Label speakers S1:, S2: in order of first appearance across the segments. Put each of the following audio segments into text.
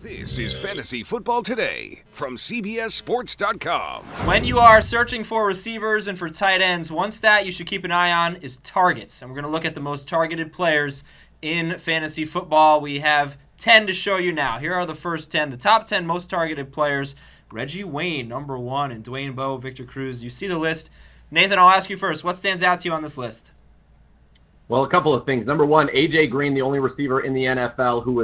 S1: This is Fantasy Football Today from CBSSports.com.
S2: When you are searching for receivers and for tight ends, one stat you should keep an eye on is targets. And we're going to look at the most targeted players in fantasy football. We have 10 to show you now. Here are the first 10. The top 10 most targeted players. Reggie Wayne, number 1, and Dwayne Bowe, Victor Cruz. You see the list. Nathan, I'll ask you first. What stands out to you on this list?
S3: Well, a couple of things. Number one, A.J. Green, the only receiver in the NFL who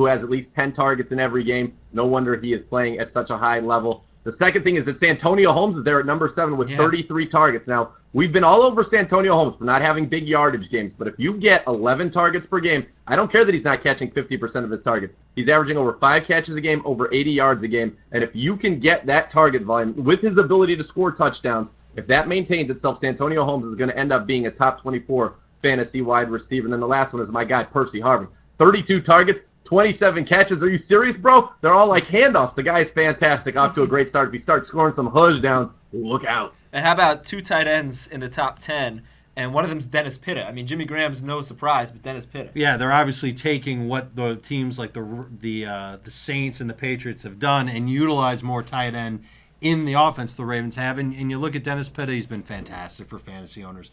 S3: has at least 10 targets in every game. No wonder he is playing at such a high level. The second thing is that Santonio Holmes is there at number 7 with 33 targets. Now, we've been all over Santonio Holmes for not having big yardage games, but if you get 11 targets per game, I don't care that he's not catching 50% of his targets. He's averaging over 5 catches a game, over 80 yards a game, and if you can get that target volume with his ability to score touchdowns, if that maintains itself, Santonio Holmes is going to end up being a top 24 fantasy wide receiver. And then the last one is my guy, Percy Harvin. 32 targets, 27 catches. Are you serious, bro? They're all like handoffs. The guy is fantastic. Off to a great start. If he starts scoring some touchdowns, look out.
S2: And how about 2 tight ends in the top 10? And one of them's Dennis Pitta. I mean, Jimmy Graham's no surprise, but Dennis Pitta.
S4: Yeah, they're obviously taking what the teams like the Saints and the Patriots have done and utilize more tight end in the offense the Ravens have. And you look at Dennis Pitta, he's been fantastic for fantasy owners.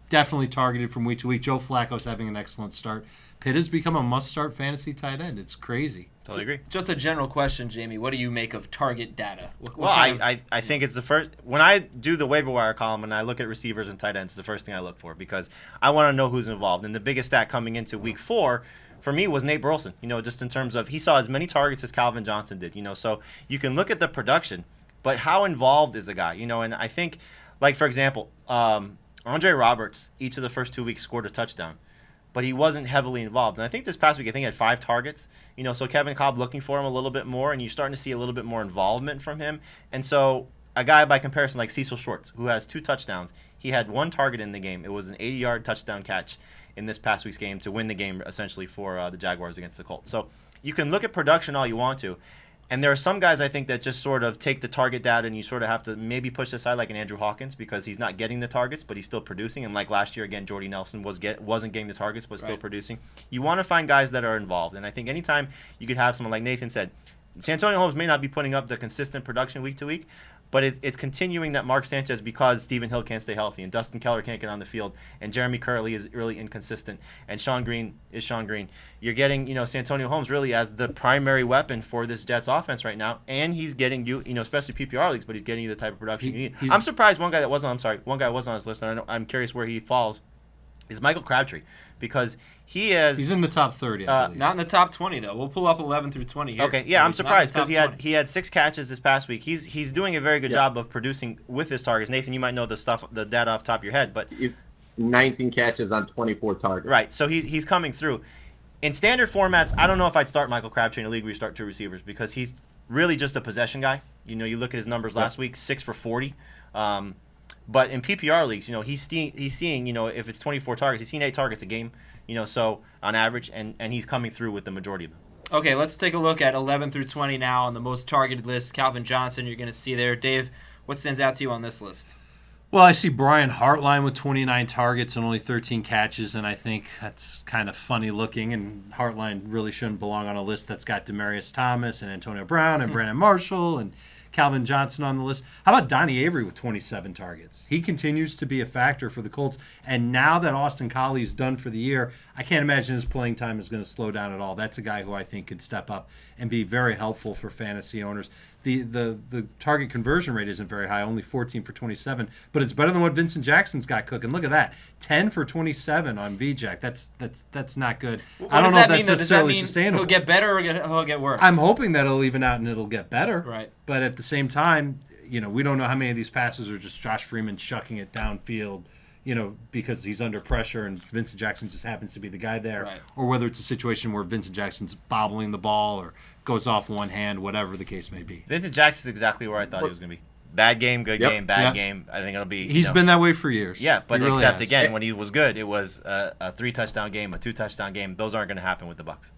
S4: Definitely targeted from week to week. Joe Flacco's having an excellent start. Pitt has become a must-start fantasy tight end. It's crazy.
S5: Totally agree.
S2: Just a general question, Jamie. What do you make of target data?
S5: I think it's the first. When I do the waiver wire column and I look at receivers and tight ends, it's the first thing I look for because I want to know who's involved. And the biggest stat coming into week 4 for me was Nate Burleson. Just in terms of he saw as many targets as Calvin Johnson did. So you can look at the production, but how involved is the guy? And I think, like for example, Andre Roberts, each of the first 2 weeks scored a touchdown, but he wasn't heavily involved. And I think this past week, he had 5 targets. So Kevin Kolb looking for him a little bit more, and you're starting to see a little bit more involvement from him. And so a guy by comparison like Cecil Shorts, who has 2 touchdowns, he had 1 target in the game. It was an 80-yard touchdown catch in this past week's game to win the game essentially for the Jaguars against the Colts. So you can look at production all you want to. And there are some guys I think that just sort of take the target data and you sort of have to maybe push aside like an Andrew Hawkins because he's not getting the targets, but he's still producing. And like last year, again, Jordy Nelson wasn't getting the targets, but still producing. You want to find guys that are involved. And I think anytime you could have someone like Nathan said, Santonio Holmes may not be putting up the consistent production week to week, but it's continuing that Mark Sanchez because Stephen Hill can't stay healthy and Dustin Keller can't get on the field and Jeremy Curley is really inconsistent and Sean Green is Sean Green. You're getting, Santonio Holmes really as the primary weapon for this Jets offense right now, and he's getting you, especially PPR leagues, but he's getting you the type of production you need. I'm surprised one guy was on his list, and I'm curious where he falls, is Michael Crabtree because he's
S4: in the top 30.
S2: Not in the top 20 though. We'll pull up 11 through 20 here.
S5: Okay, yeah, I'm surprised because he had 6 catches this past week. He's doing a very good job of producing with his targets. Nathan, you might know the data off the top of your head, but
S3: 19 catches on 24 targets.
S5: Right, so he's coming through. In standard formats, I don't know if I'd start Michael Crabtree in a league where you start 2 receivers because he's really just a possession guy. You look at his numbers last week, 6 for 40. But in PPR leagues, he's seeing, if it's 24 targets, he's seeing 8 targets a game, so on average, and he's coming through with the majority of them.
S2: Okay, let's take a look at 11 through 20 now on the most targeted list. Calvin Johnson, you're going to see there. Dave, what stands out to you on this list?
S4: Well, I see Brian Hartline with 29 targets and only 13 catches, and I think that's kind of funny looking, and Hartline really shouldn't belong on a list that's got Demaryius Thomas and Antonio Brown and Brandon Marshall and Calvin Johnson on the list. How about Donnie Avery with 27 targets? He continues to be a factor for the Colts. And now that Austin Collie is done for the year, I can't imagine his playing time is going to slow down at all. That's a guy who I think could step up and be very helpful for fantasy owners. The target conversion rate isn't very high, only 14 for 27, but it's better than what Vincent Jackson's got cooking. Look at that, 10 for 27 on VJack. That's not good. I don't know if that's necessarily sustainable.
S2: He'll get better or he'll get worse?
S4: I'm hoping that it'll even out and it'll get better.
S2: Right. But
S4: at the same time, we don't know how many of these passes are just Josh Freeman chucking it downfield, because he's under pressure and Vincent Jackson just happens to be the guy there,
S2: right.
S4: Or whether it's a situation where Vincent Jackson's bobbling the ball or goes off one hand, whatever the case may be.
S5: Vincent Jackson's exactly where I thought he was going to be. Bad game, good game, bad game. I think it'll be.
S4: He's been that way for years.
S5: Yeah, but
S4: really
S5: except
S4: has.
S5: Again, when he was good, it was a 3-touchdown game, a 2-touchdown game. Those aren't going to happen with the Bucs.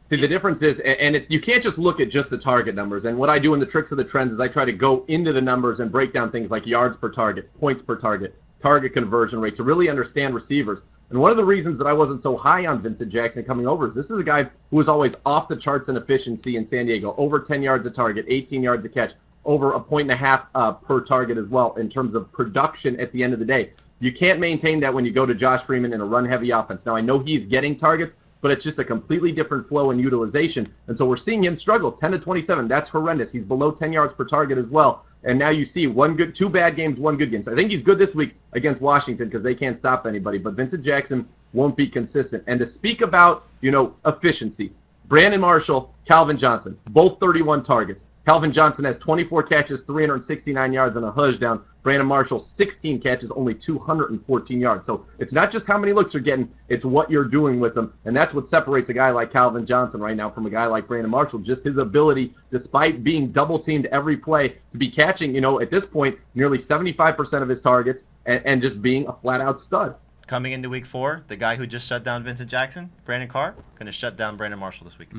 S3: See, the difference is, and it's you can't just look at just the target numbers. And what I do in the tricks of the trends is I try to go into the numbers and break down things like yards per target, points per target, target conversion rate to really understand receivers. And one of the reasons that I wasn't so high on Vincent Jackson coming over is this is a guy who was always off the charts in efficiency in San Diego, over 10 yards a target, 18 yards a catch, over 1.5 points per target as well in terms of production at the end of the day. You can't maintain that when you go to Josh Freeman in a run-heavy offense. Now, I know he's getting targets, but it's just a completely different flow and utilization. And so we're seeing him struggle, 10 to 27. That's horrendous. He's below 10 yards per target as well. And now you see two bad games, one good game. So I think he's good this week against Washington because they can't stop anybody. But Vincent Jackson won't be consistent. And to speak about, efficiency, Brandon Marshall, Calvin Johnson, both 31 targets. Calvin Johnson has 24 catches, 369 yards, and a touchdown. Brandon Marshall, 16 catches, only 214 yards. So it's not just how many looks you're getting, it's what you're doing with them. And that's what separates a guy like Calvin Johnson right now from a guy like Brandon Marshall, just his ability, despite being double-teamed every play, to be catching, at this point, nearly 75% of his targets and just being a flat-out stud.
S5: Coming into week 4, the guy who just shut down Vincent Jackson, Brandon Carr, going to shut down Brandon Marshall this week.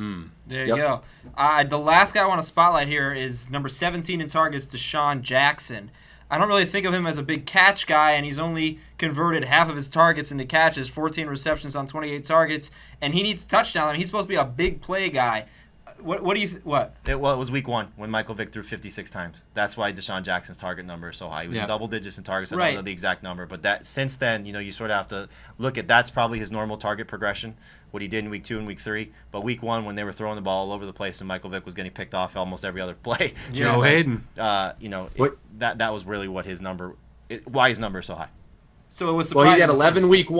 S2: There you go. The last guy I want to spotlight here is number 17 in targets, Deshaun Jackson. I don't really think of him as a big catch guy, and he's only converted half of his targets into catches, 14 receptions on 28 targets, and he needs touchdowns. I mean, he's supposed to be a big play guy. What do you what?
S5: It was week 1 when Michael Vick threw 56 times. That's why Deshaun Jackson's target number is so high. He was in double digits in targets. I don't know the exact number, but that since then, you sort of have to look at that's probably his normal target progression, what he did in week 2 and week 3. But week 1, when they were throwing the ball all over the place and Michael Vick was getting picked off almost every other play,
S4: Joe Hayden.
S5: that was really what his number, why his number is so high.
S2: So it was surprising.
S3: Well, he had 11 week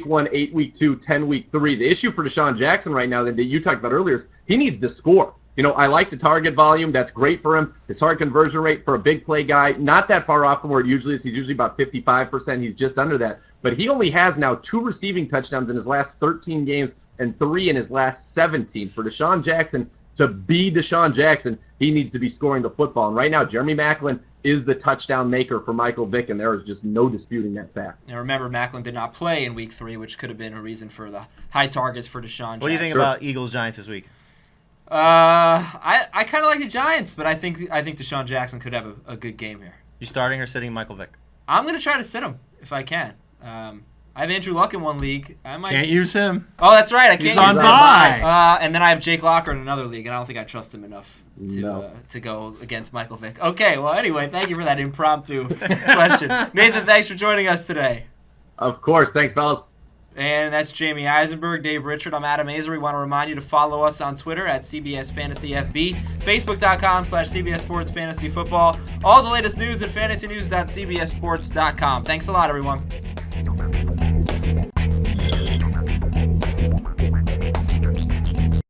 S3: 1, 8 week 2, 10 week 3. The issue for Deshaun Jackson right now that you talked about earlier is he needs to score. I like the target volume. That's great for him. His target conversion rate for a big play guy, not that far off from where it usually is. He's usually about 55%. He's just under that. But he only has now 2 receiving touchdowns in his last 13 games and 3 in his last 17. For Deshaun Jackson to be Deshaun Jackson, he needs to be scoring the football. And right now, Jeremy Maclin is the touchdown maker for Michael Vick, and there is just no disputing that fact.
S2: And remember, Maclin did not play in week 3, which could have been a reason for the high targets for Deshaun Jackson.
S5: What do you think about Eagles-Giants this week?
S2: I kind of like the Giants, but I think Deshaun Jackson could have a good game here.
S5: You starting or sitting Michael Vick?
S2: I'm going to try to sit him if I can. I have Andrew Luck in one league. I might
S4: Can't use him.
S2: Oh, that's right. I can't
S4: He's
S2: use
S4: on
S2: him.
S4: bye.
S2: And then I have Jake Locker in another league, and I don't think I trust him enough to go against Michael Vick. Okay, well, anyway, thank you for that impromptu question. Nathan, thanks for joining us today.
S3: Of course. Thanks, fellas.
S2: And that's Jamie Eisenberg, Dave Richard. I'm Adam Azer. We want to remind you to follow us on Twitter at CBS Fantasy FB, Facebook.com/CBS Sports Fantasy Football. All the latest news at fantasynews.cbssports.com. Thanks a lot, everyone.